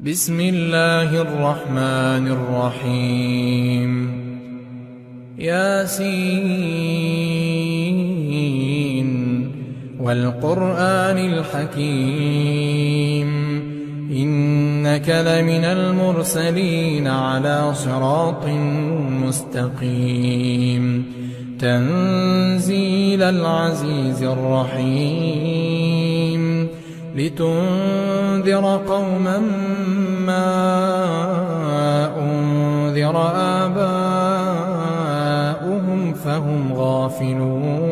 بسم الله الرحمن الرحيم ياسين والقرآن الحكيم إنك لمن المرسلين على صراط مستقيم تنزيل العزيز الرحيم لتنذر قوما ما أنذر آباؤهم فهم غافلون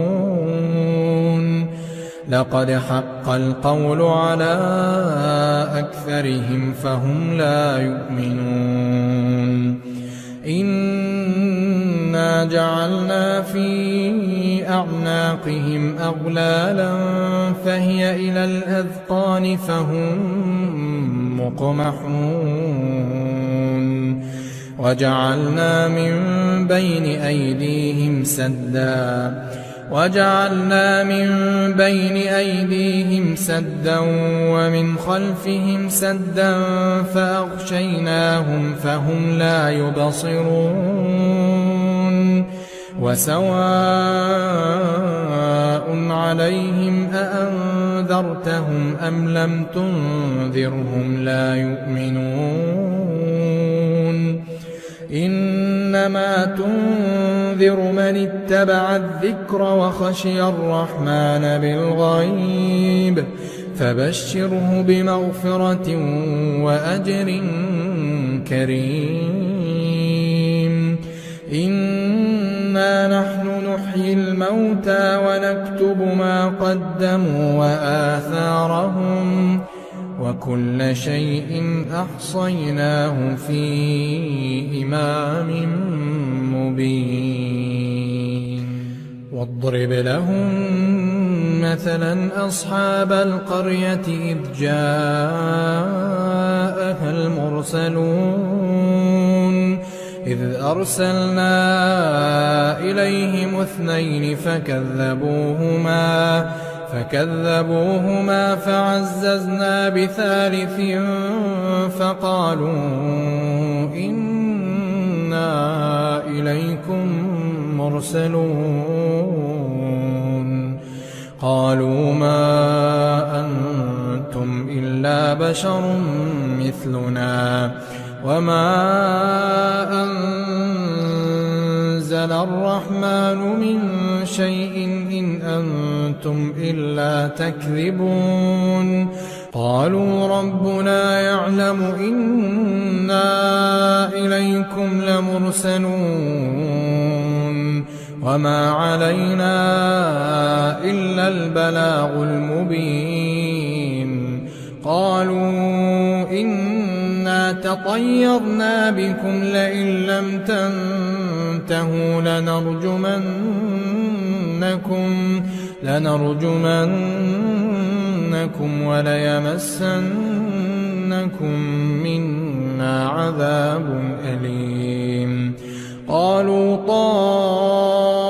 لقد حق القول على أكثرهم فهم لا يؤمنون إنا جعلنا في أعناقهم أغلالا فهي إلى الأذقان فهم مقمحون وجعلنا من بين أيديهم سدا ومن خلفهم سدا فأغشيناهم فهم لا يبصرون وسواء عليهم أأنذرتهم أم لم تنذرهم لا يؤمنون إنما تنذر من اتبع الذكر وخشي الرحمن بالغيب فبشره بمغفرة وأجر كريم إنا نحن نحيي الموتى ونكتب ما قدموا وآثارهم وكل شيء أحصيناه في إمام مبين واضرب لهم مثلا أصحاب القرية إذ جاءها المرسلون إذ أرسلنا إليهم 2 فكذبوهما فعززنا ب3 فقالوا إنا إليكم مرسلون قالوا ما أنتم إلا بشر مثلنا وما أنزل الرحمن من شيء إن أنتم إلا تكذبون قالوا ربنا يعلم إنا إليكم لمرسلون وما علينا إلا البلاغ المبين قالوا إنا تطيرنا بكم لئن لم تنتهوا لنرجمنكم وليمسنكم منا عذاب أليم قالوا طائركم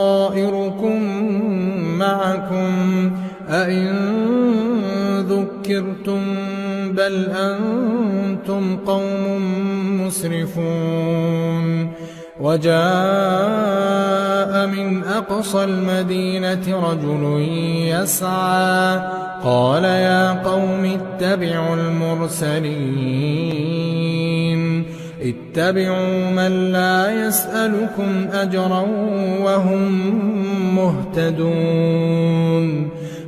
معكم أئن ذكرتم بل أنتم قوم مسرفون وجاء من أقصى المدينة رجل يسعى قال يا قوم اتبعوا المرسلين اتبعوا من لا يسألكم أجرا وهم مهتدون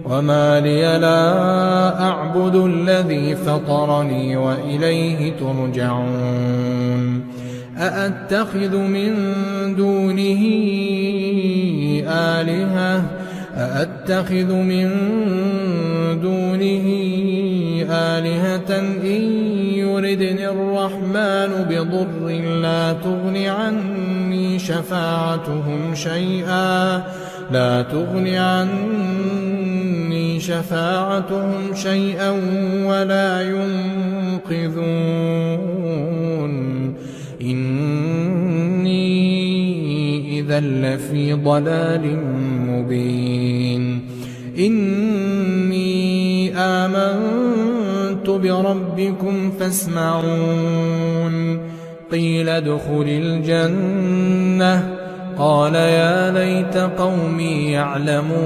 وما لي لا أعبد الذي فطرني وإليه ترجعون أأتخذ من دونه آلهة إن يردني الرحمن بضر لا تغن عني شفاعتهم شيئا ولا ينقذون إني إذا لفي ضلال مبين إني آمنت بربكم فاسمعون قيل ادخل الجنة قال يا ليت قومي يعلمون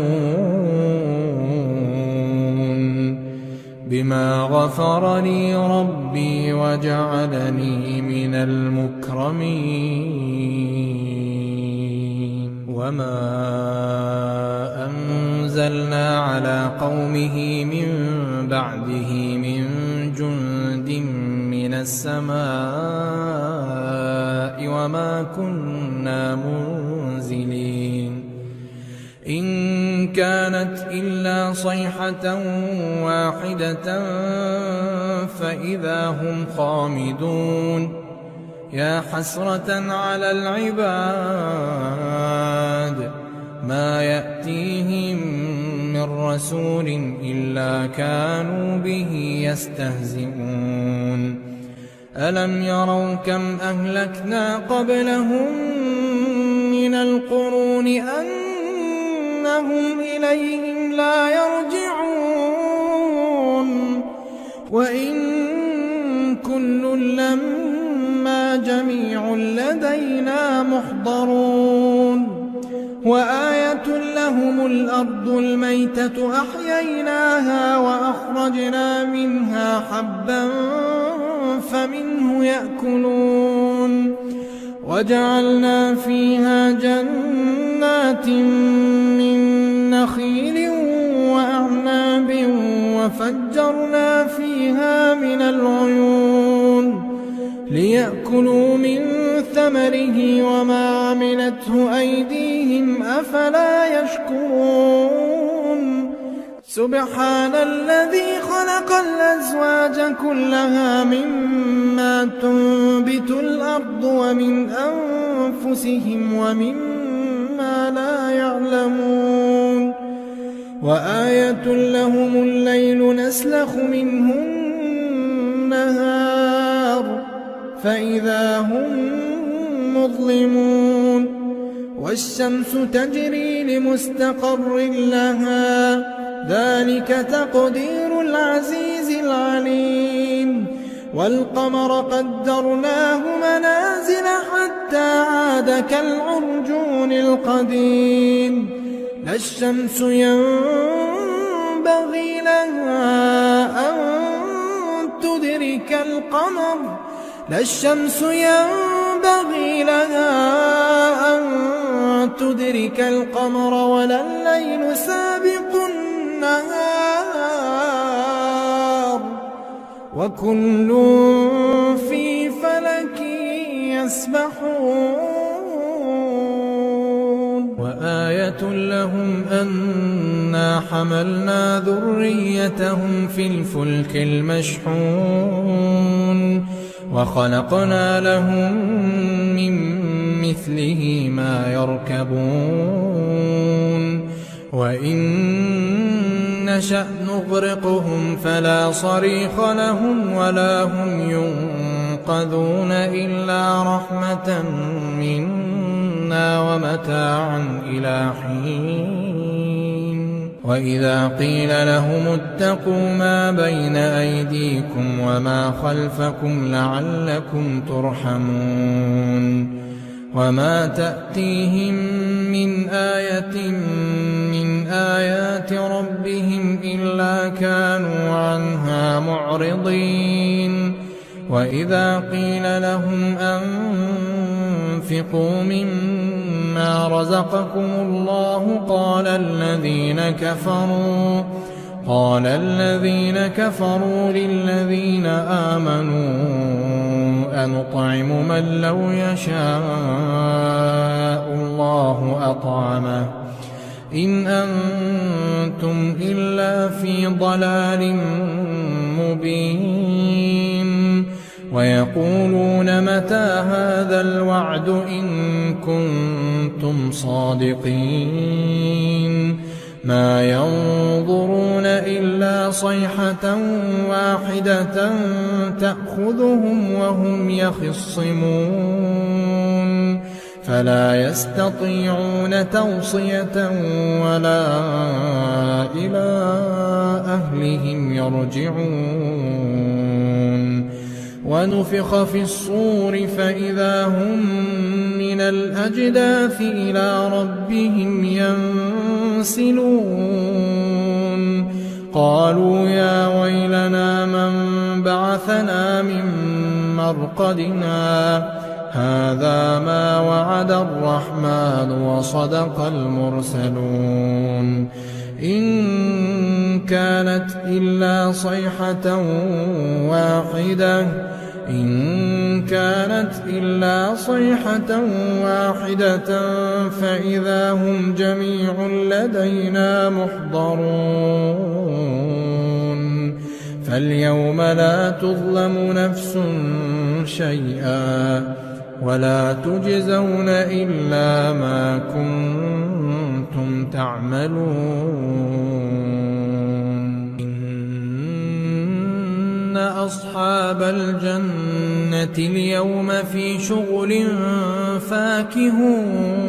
بما غفر لي ربي وجعلني من المكرمين وما أنزلنا على قومه من بعده من جند من السماء وما كنا منزلين إن كانت إلا صيحة واحدة فإذا هم خامدون يا حسرة على العباد ما يأتيهم من رسول إلا كانوا به يستهزئون ألم يروا كم أهلكنا قبلهم من القرون أنهم إليهم لا يرجعون وإن كل لما جميع لدينا محضرون وآية لهم الأرض الميتة أحييناها وأخرجنا منها حبا فمنه يأكلون وجعلنا فيها جنات من نخيل وأعناب وفجرنا فيها من العيون ليأكلوا من ثمره وما عملته أيديهم أفلا يشكرون سبحان الذي خلق الأزواج كلها مما تنبت الأرض ومن أنفسهم ومما لا يعلمون وآية لهم الليل نسلخ منه النهار فإذا هم مظلمون والشمس تجري لمستقر لها ذلك تقدير العزيز العليم والقمر قدرناه منازل حتى عاد كالعرجون القديم لا الشمس ينبغي لها أن تدرك القمر لا الشمس ينبغي لها أن تدرك القمر ولا الليل سابق النهار وكل في فلك يسبحون وآية لهم أنا حملنا ذريتهم في الفلك المشحون وخلقنا لهم من مثله ما يركبون وإن نشأ نغرقهم فلا صريخ لهم ولا هم ينقذون إلا رحمة منا ومتاعا إلى حين وإذا قيل لهم اتقوا ما بين أيديكم وما خلفكم لعلكم ترحمون وما تأتيهم من آية من آيات ربهم إلا كانوا عنها معرضين وإذا قيل لهم أنفقوا مما رزقكم الله قال الذين كفروا للذين آمنوا أنطعم من لو يشاء الله أطعمه إن أنتم إلا في ضلال مبين ويقولون متى هذا الوعد إن كنتم صادقين ما ينظرون إلا صيحة واحدة تأخذهم وهم يخصمون فلا يستطيعون توصية ولا إلى أهلهم يرجعون ونفخ في الصور فإذا هم من الأجداث إلى ربهم ينسلون قالوا يا ويلنا من بعثنا من مرقدنا هذا ما وعد الرحمن وصدق المرسلون إن كانت إلا صيحة واحدة فإذا هم جميع لدينا محضرون فاليوم لا تظلم نفس شيئا ولا تجزون إلا ما كنتم تعملون إن أصحاب الجنة اليوم في شغل فاكهون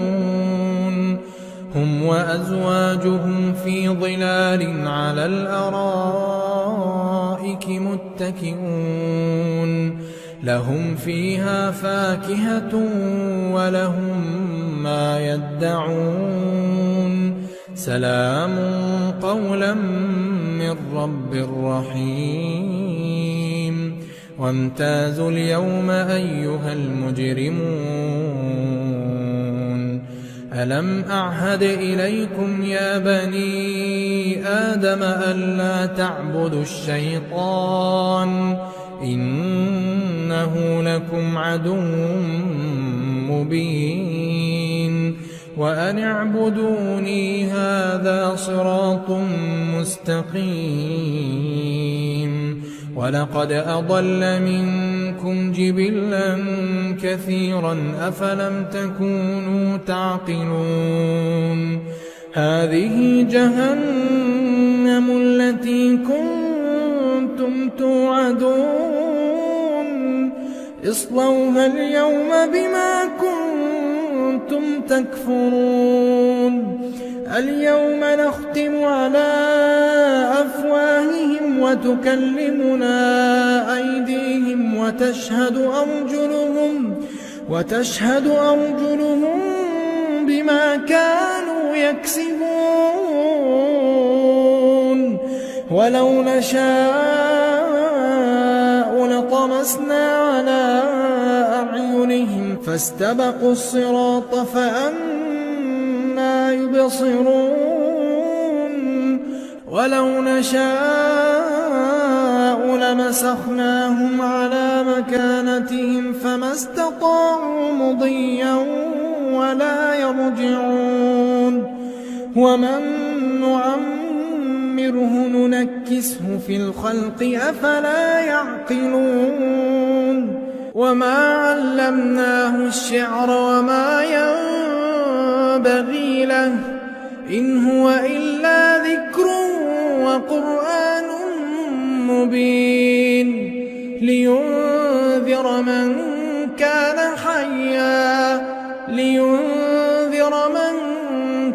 هم وأزواجهم في ظلال على الأرائك متكئون لهم فيها فاكهة ولهم ما يدعون سلام قولا من رب رحيم وامتازوا اليوم أيها المجرمون ألم أعهد إليكم يا بني آدم ألا تعبدوا الشيطان إنه لكم عدو مبين وأن اعبدوني هذا صراط مستقيم ولقد أضل منكم جبلا كثيرا أفلم تكونوا تعقلون هذه جهنم التي كنتم توعدون اصلوها اليوم بما كنتم تكفرون اليوم نختم على أفواههم وتكلمنا أيديهم وتشهد أرجلهم بما كانوا يكسبون ولو نشاء لطمسنا على أعينهم فاستبقوا الصراط فأنى يبصرون ولو نشاء لمسخناهم على مكانتهم فما استطاعوا مضيا ولا يرجعون ومن نعمره ننكسه في الخلق أفلا يعقلون وما علمناه الشعر وما ينبغي له إن هو إلا ذكر وقرآن مبين لينذر من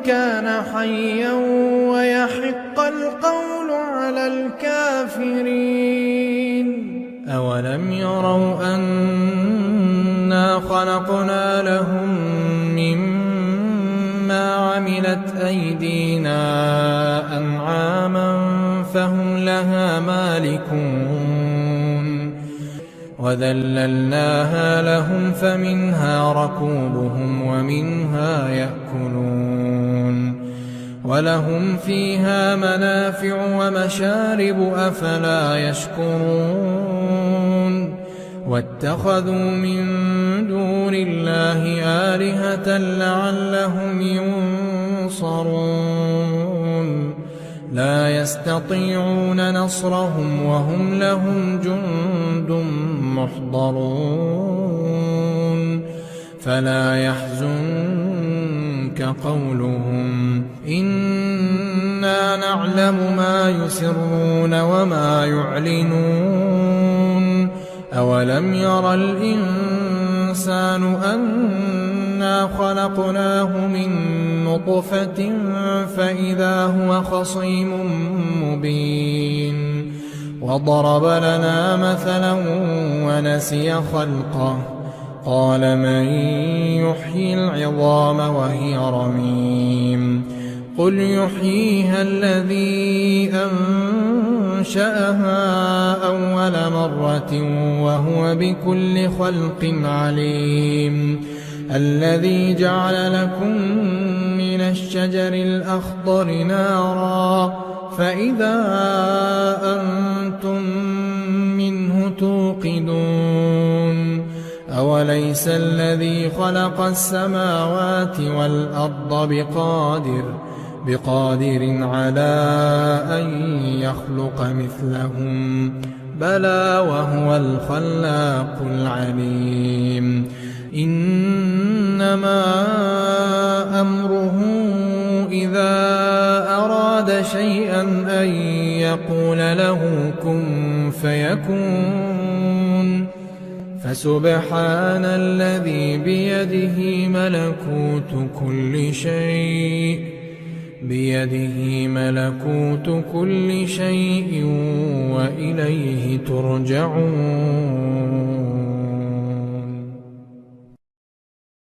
كان حيا ويحق القول على الكافرين أولم يروا أنا خلقنا لهم مما عملت أيدينا أنعاما فهم لها مالكون وذللناها لهم فمنها ركوبهم ومنها يأكلون ولهم فيها منافع ومشارب أفلا يشكرون واتخذوا من دون الله آلهة لعلهم ينصرون لا يستطيعون نصرهم وهم لهم جند محضرون فلا يحزنك قولهم إنا نعلم ما يسرون وما يعلنون أولم ير الإنسان الإنسان أنا خلقناه من نطفة فإذا هو خصيم مبين وضرب لنا مثلا ونسي خلقه قال من يحيي العظام وهي رميم قل يحييها الذي أنشأها أول مرة وهو بكل خلق عليم الذي جعل لكم من الشجر الأخضر نارا فإذا أنتم منه توقدون أوليس الذي خلق السماوات والأرض بقادر على أن يخلق مثلهم بلى وهو الخلاق العليم إنما أمره إذا أراد شيئا أن يقول له كن فيكون فسبحان الذي بيده ملكوت كل شيء وإليه ترجعون.